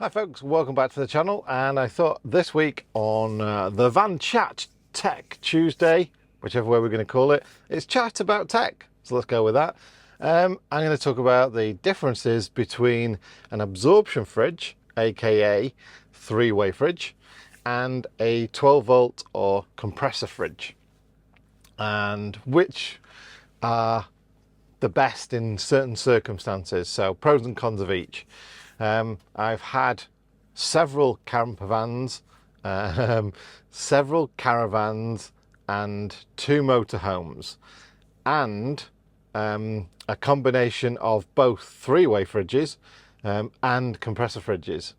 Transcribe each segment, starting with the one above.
Hi folks, welcome back to the channel, and I thought this week on the Van Chat Tech Tuesday, whichever way we're going to call it, it's chat about tech, so let's go with that. I'm going to talk about the differences between an absorption fridge, aka three-way fridge, and a 12 volt or compressor fridge, and which are the best in certain circumstances, so pros and cons of each. I've had several campervans, several caravans and two motorhomes, and a combination of both three-way fridges and compressor fridges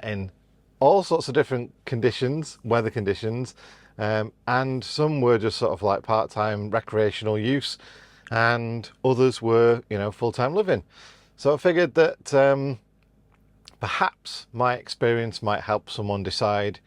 in all sorts of different conditions, weather conditions, and some were just sort of like part-time recreational use, and others were, full-time living. So I figured that perhaps my experience might help someone decide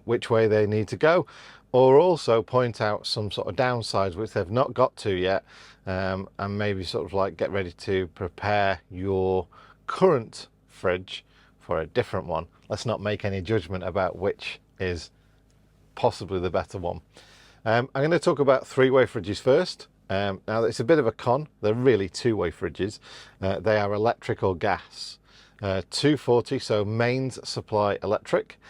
which way they need to go, or also point out some sort of downsides which they've not got to yet, and maybe sort of like get ready to prepare your current fridge for a different one. Let's not make any judgment about which is possibly the better one. I'm going to talk about three-way fridges first. Now it's a bit of a con. They're really two-way fridges. They are electric or gas. 240, so mains supply electric,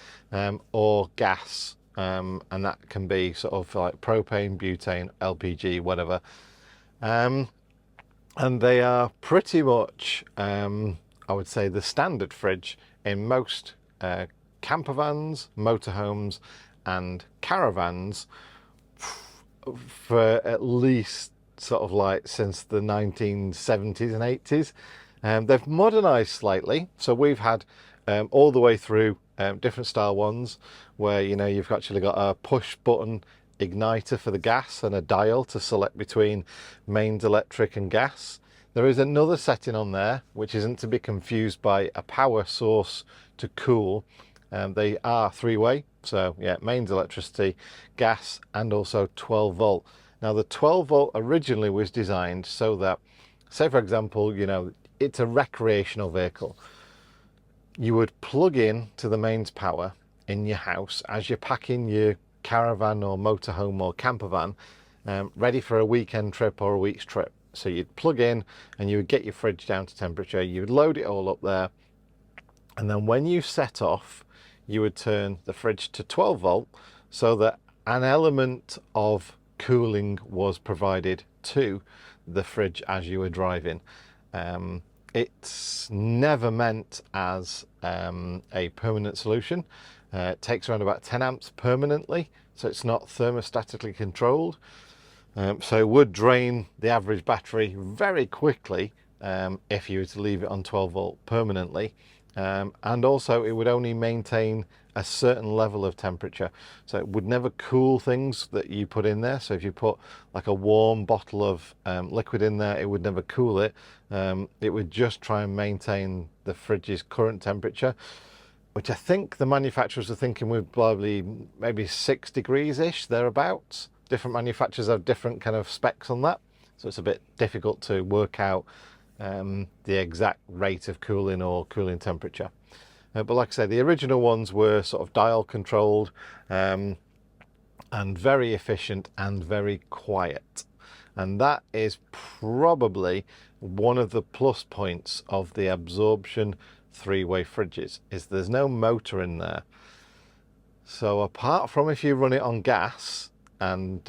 or gas, and that can be sort of like propane, butane, LPG, whatever. And they are pretty much, I would say, the standard fridge in most campervans, motorhomes and caravans for at least sort of like since the 1970s and 80s. They've modernized slightly, so we've had all the way through different style ones where you've actually got a push button igniter for the gas and a dial to select between mains electric and gas. There is another setting on there which isn't to be confused by a power source to cool. They are three-way, so yeah, mains electricity, gas, and also 12 volt. Now the 12 volt originally was designed so that, say for example, it's a recreational vehicle. You would plug in to the mains power in your house as you're packing your caravan or motorhome or campervan, ready for a weekend trip or a week's trip. So you'd plug in and you would get your fridge down to temperature, you would load it all up there, and then when you set off, you would turn the fridge to 12 volt so that an element of cooling was provided to the fridge as you were driving. It's never meant as a permanent solution. It takes around about 10 amps permanently, so it's not thermostatically controlled. So it would drain the average battery very quickly if you were to leave it on 12 volt permanently. And also it would only maintain a certain level of temperature, so it would never cool things that you put in there. So if you put like a warm bottle of liquid in there, it would never cool it. It would just try and maintain the fridge's current temperature, which I think the manufacturers are thinking would probably maybe 6 degrees ish, thereabouts. Different manufacturers have different kind of specs on that, so it's a bit difficult to work out the exact rate of cooling or cooling temperature. But like I say, the original ones were sort of dial controlled and very efficient and very quiet. And that is probably one of the plus points of the Absorption three-way fridges, is there's no motor in there. So apart from if you run it on gas and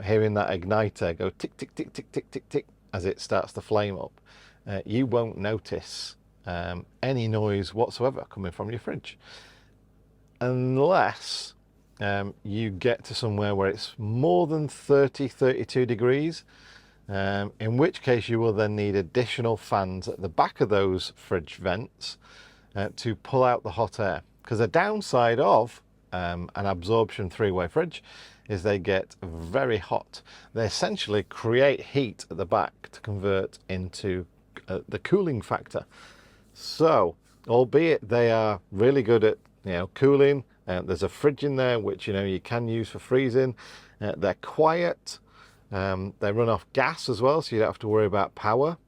hearing that igniter go tick, tick, tick, tick, tick, tick, tick as it starts to flame up, you won't notice any noise whatsoever coming from your fridge, unless you get to somewhere where it's more than 32 degrees, in which case you will then need additional fans at the back of those fridge vents to pull out the hot air. Because the downside of an absorption three-way fridge is they get very hot. They essentially create heat at the back to convert into the cooling factor. So albeit they are really good at cooling, there's a fridge in there which you can use for freezing. They're quiet, they run off gas as well, so you don't have to worry about power.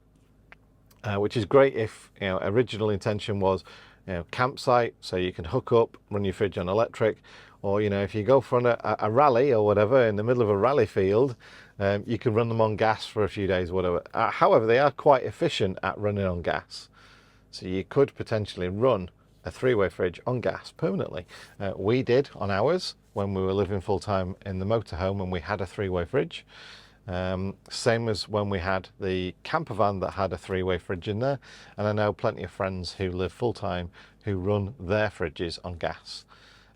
which is great if, you know, original intention was, you know, campsite, so you can hook up, run your fridge on electric, or, you know, if you go for a rally or whatever in the middle of a rally field, you can run them on gas for a few days, whatever. However, they are quite efficient at running on gas, so you could potentially run a three-way fridge on gas permanently. We did on ours when we were living full-time in the motorhome, and we had a three-way fridge. Same as when we had the Campervan that had a three-way fridge in there, and I know plenty of friends who live full-time who run their fridges on gas.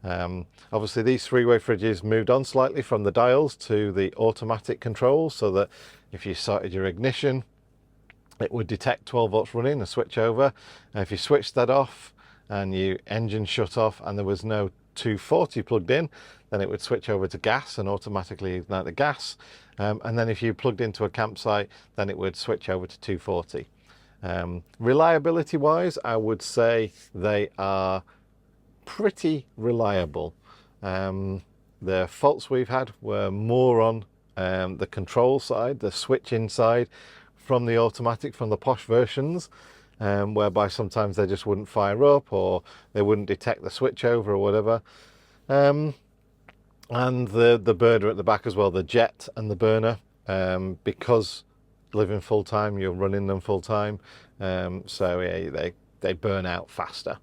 Obviously these three-way fridges moved on slightly from the dials to the automatic control, so that if you started your ignition, it would detect 12 volts running and switch over, and if you switched that off and your engine shut off and there was no 240 plugged in, then it would switch over to gas and automatically ignite the gas. And then if you plugged into a campsite, then it would switch over to 240. Reliability wise, I would say they are pretty reliable. The faults we've had were more on the control side, the switching side from the automatic, from the posh versions, whereby sometimes they just wouldn't fire up or they wouldn't detect the switchover or whatever. And the burner at the back as well, the jet and the burner, because living full time, you're running them full time, so yeah, they burn out faster.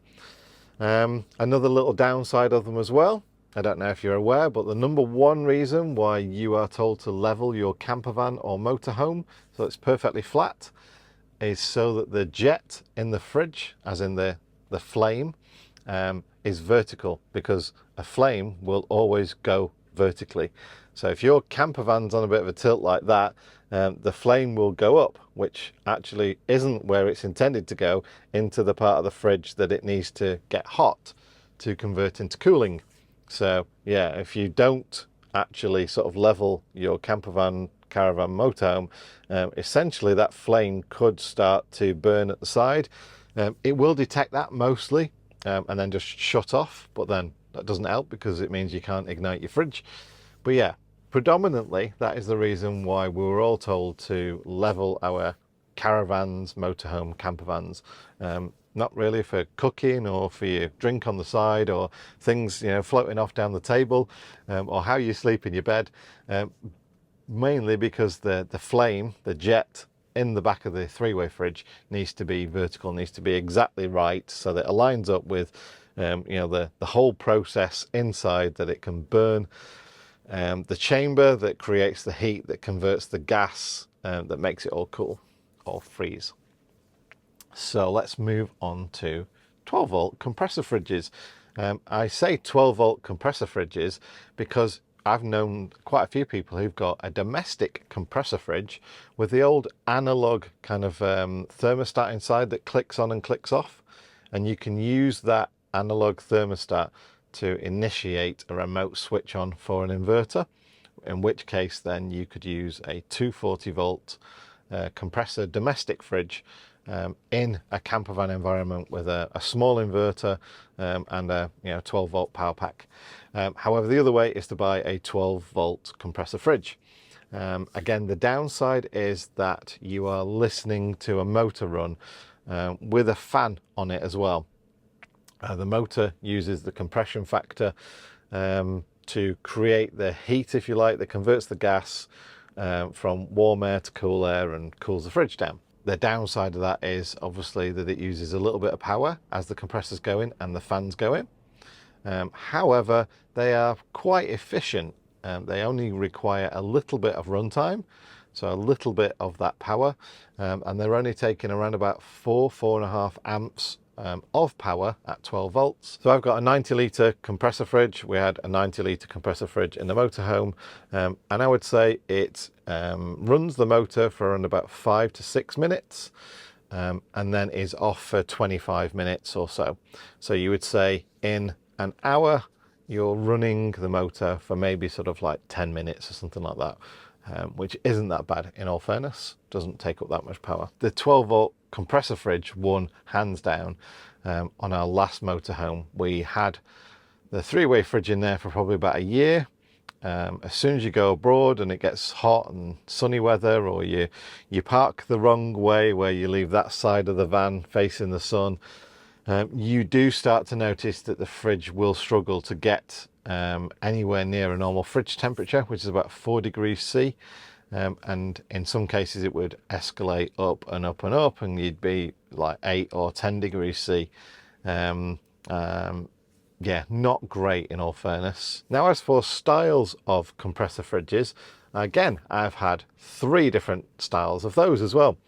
Another little downside of them as well, I don't know if you're aware, but the number one reason why you are told to level your campervan or motorhome so it's perfectly flat is so that the jet in the fridge, as in the flame, is vertical, because a flame will always go vertically. So if your campervan's on a bit of a tilt like that, the flame will go up, which actually isn't where it's intended to go, into the part of the fridge that it needs to get hot to convert into cooling. So yeah, if you don't actually sort of level your campervan, caravan, motorhome, essentially that flame could start to burn at the side. It will detect that mostly, and then just shut off, but then that doesn't help because it means you can't ignite your fridge. But yeah, predominantly that is the reason why we were all told to level our caravans, motorhome, campervans. Not really for cooking or for your drink on the side or things, you know, floating off down the table, or how you sleep in your bed, mainly because the flame, the jet in the back of the three-way fridge needs to be vertical, needs to be exactly right, so that it aligns up with you know, the whole process inside, that it can burn the chamber that creates the heat that converts the gas, that makes it all cool or freeze. So let's move on to 12 volt compressor fridges. I say 12 volt compressor fridges because I've known quite a few people who've got a domestic compressor fridge with the old analog kind of thermostat inside that clicks on and clicks off, and you can use that analog thermostat to initiate a remote switch on for an inverter, in which case then you could use a 240 volt compressor domestic fridge in a campervan environment with a small inverter and a 12 volt power pack. However, the other way is to buy a 12 volt compressor fridge. Again, the downside is that you are listening to a motor run with a fan on it as well. The motor uses the compression factor to create the heat, if you like, that converts the gas from warm air to cool air and cools the fridge down. The downside of that is obviously that it uses a little bit of power as the compressor's going and the fan's going. However, they are quite efficient. They only require a little bit of runtime, so a little bit of that power, and they're only taking around about 4.5 amps of power at 12 volts. So I've got a 90 litre compressor fridge. We had a 90 litre compressor fridge in the motorhome, and I would say it runs the motor for around about 5 to 6 minutes, and then is off for 25 minutes or so. So you would say in an hour you're running the motor for maybe sort of like 10 minutes or something like that, which isn't that bad in all fairness, doesn't take up that much power. The 12 volt compressor fridge won hands down. On our last motorhome we had the three-way fridge in there for probably about a year, as soon as you go abroad and it gets hot and sunny weather, or you park the wrong way where you leave that side of the van facing the sun, you do start to notice that the fridge will struggle to get anywhere near a normal fridge temperature, which is about 4 degrees C. And in some cases it would escalate up and up and up, and you'd be like 8 or 10 degrees C. Yeah, not great in all fairness. Now, as for styles of compressor fridges, again, I've had 3 different styles of those as well.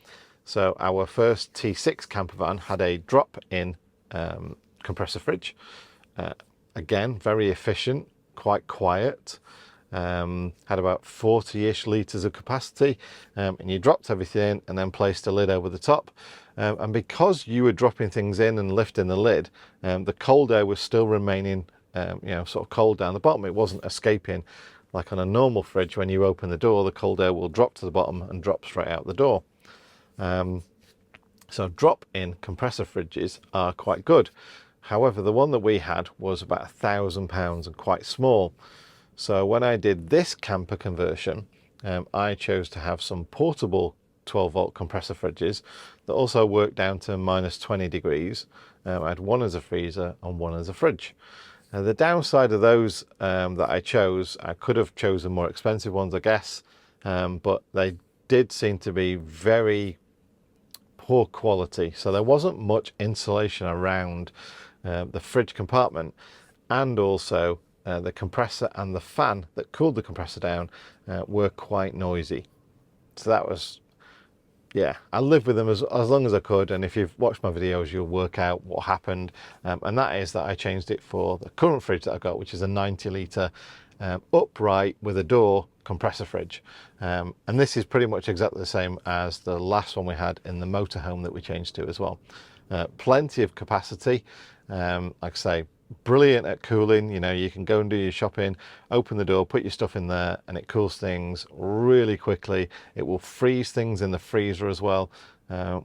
So our first T6 campervan had a drop-in compressor fridge. Again, very efficient, quite quiet. Had about 40-ish litres of capacity, and you dropped everything in and then placed a lid over the top. And because you were dropping things in and lifting the lid, the cold air was still remaining, sort of cold down the bottom. It wasn't escaping like on a normal fridge. When you open the door, the cold air will drop to the bottom and drop straight out the door. So drop-in compressor fridges are quite good. However, the one that we had was about £1,000 and quite small. So when I did this camper conversion, I chose to have some portable 12-volt compressor fridges that also worked down to -20 degrees. I had one as a freezer and one as a fridge. The downside of those that I chose, I could have chosen more expensive ones, I guess, but they did seem to be very poor quality. So there wasn't much insulation around the fridge compartment, and also the compressor and the fan that cooled the compressor down were quite noisy. So that was, yeah, I lived with them as long as I could, and if you've watched my videos you'll work out what happened, and that is that I changed it for the current fridge that I've got, which is a 90 litre upright with a door compressor fridge, and this is pretty much exactly the same as the last one we had in the motorhome that we changed to as well. Plenty of capacity, like I say, brilliant at cooling. You can go and do your shopping, open the door, put your stuff in there, and it cools things really quickly. It will freeze things in the freezer as well,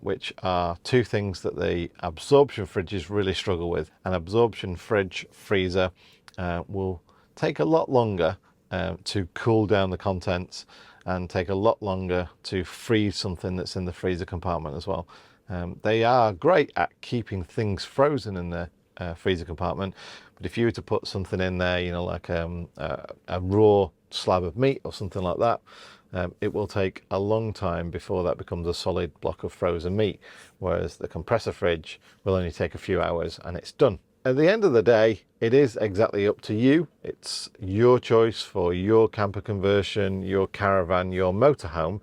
which are 2 things that the absorption fridges really struggle with. An absorption fridge freezer will take a lot longer to cool down the contents, and take a lot longer to freeze something that's in the freezer compartment as well. They are great at keeping things frozen in the freezer compartment, but if you were to put something in there, like a raw slab of meat or something like that, it will take a long time before that becomes a solid block of frozen meat, whereas the compressor fridge will only take a few hours and it's done. At the end of the day, it is exactly up to you. It's your choice for your camper conversion, your caravan, your motorhome,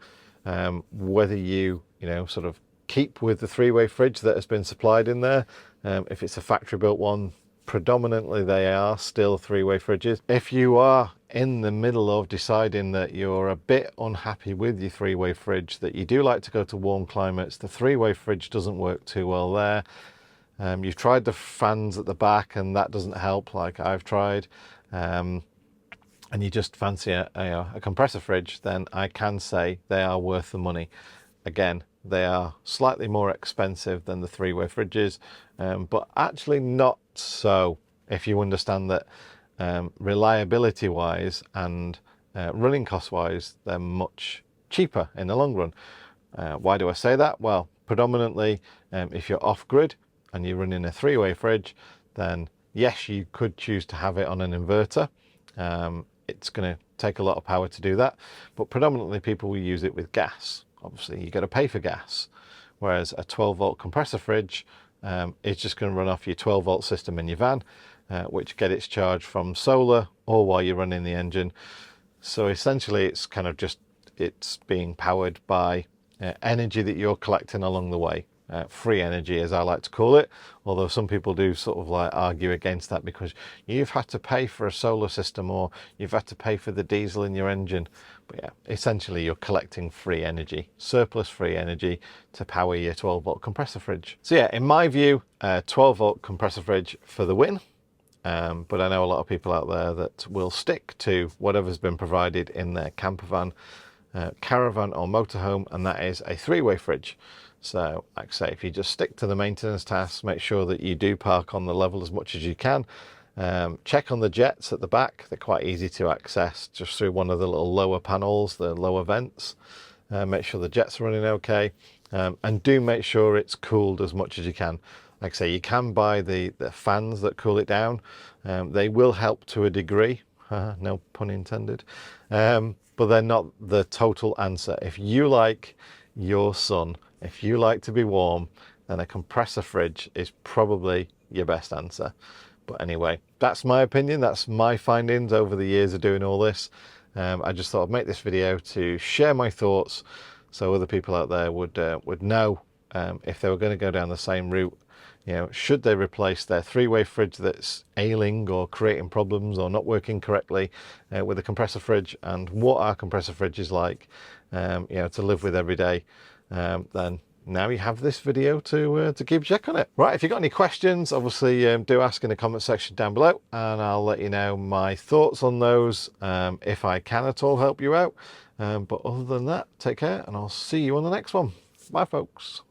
whether you sort of keep with the 3-way fridge that has been supplied in there. If it's a factory built one, predominantly they are still 3-way fridges. If you are in the middle of deciding that you're a bit unhappy with your 3-way fridge, that you do like to go to warm climates, the 3-way fridge doesn't work too well there. You've tried the fans at the back and that doesn't help, like I've tried, and you just fancy a compressor fridge, then I can say they are worth the money. Again, they are slightly more expensive than the 3-way fridges, but actually not so, if you understand that reliability wise and running cost wise, they're much cheaper in the long run. Why do I say that? Well, predominantly if you're off grid and you're running a 3-way fridge, then yes, you could choose to have it on an inverter. It's going to take a lot of power to do that, but predominantly people will use it with gas. Obviously, you got to pay for gas, whereas a 12-volt compressor fridge is just going to run off your 12-volt system in your van, which get its charge from solar or while you're running the engine. So essentially, it's kind of just, it's being powered by energy that you're collecting along the way. Free energy, as I like to call it, although some people do sort of like argue against that because you've had to pay for a solar system or you've had to pay for the diesel in your engine. But yeah, essentially you're collecting free energy, surplus free energy to power your 12-volt compressor fridge. So yeah, in my view, 12-volt compressor fridge for the win. But I know a lot of people out there that will stick to whatever's been provided in their campervan, caravan or motorhome, and that is a 3-way fridge. So like I say, if you just stick to the maintenance tasks, make sure that you do park on the level as much as you can, Check on the jets at the back. They're quite easy to access just through one of the little lower panels, the lower vents. Make sure the jets are running okay, and do make sure it's cooled as much as you can. Like I say, you can buy the fans that cool it down. They will help to a degree, no pun intended, but they're not the total answer. If you like your sun, if you like to be warm, then a compressor fridge is probably your best answer. But anyway, that's my opinion. That's my findings over the years of doing all this. I just thought I'd make this video to share my thoughts so other people out there would know if they were going to go down the same route. You know, should they replace their three-way fridge that's ailing or creating problems or not working correctly with a compressor fridge, and what our compressor fridge is like, you know, to live with every day. Then now you have this video to keep a check on it. Right, if you've got any questions, obviously do ask in the comment section down below, and I'll let you know my thoughts on those, if I can at all help you out. But other than that, take care, and I'll see you on the next one. Bye, folks.